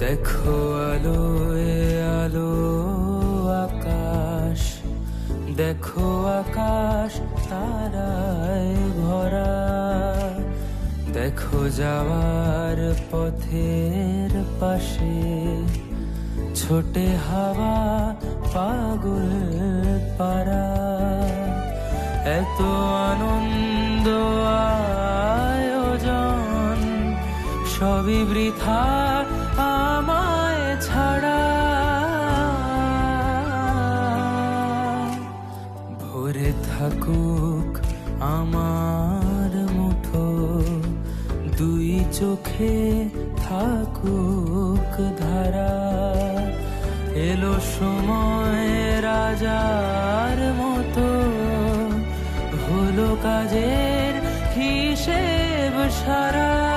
দেখো আলোয় আলো আকাশ, দেখো আকাশ তারায় ভরা। দেখো যাওয়ার পথের পাশে ছোটে হাওয়া পাগল পারা। এত আনন্দ আয়োজন সবই বৃথা আমায় ছাড়া। ভরে থাকুক আমার মুঠো, দুই চোখে থাকুক ধারা। এলো সময় রাজার মতো, হলো কাজের হিসেব সারা।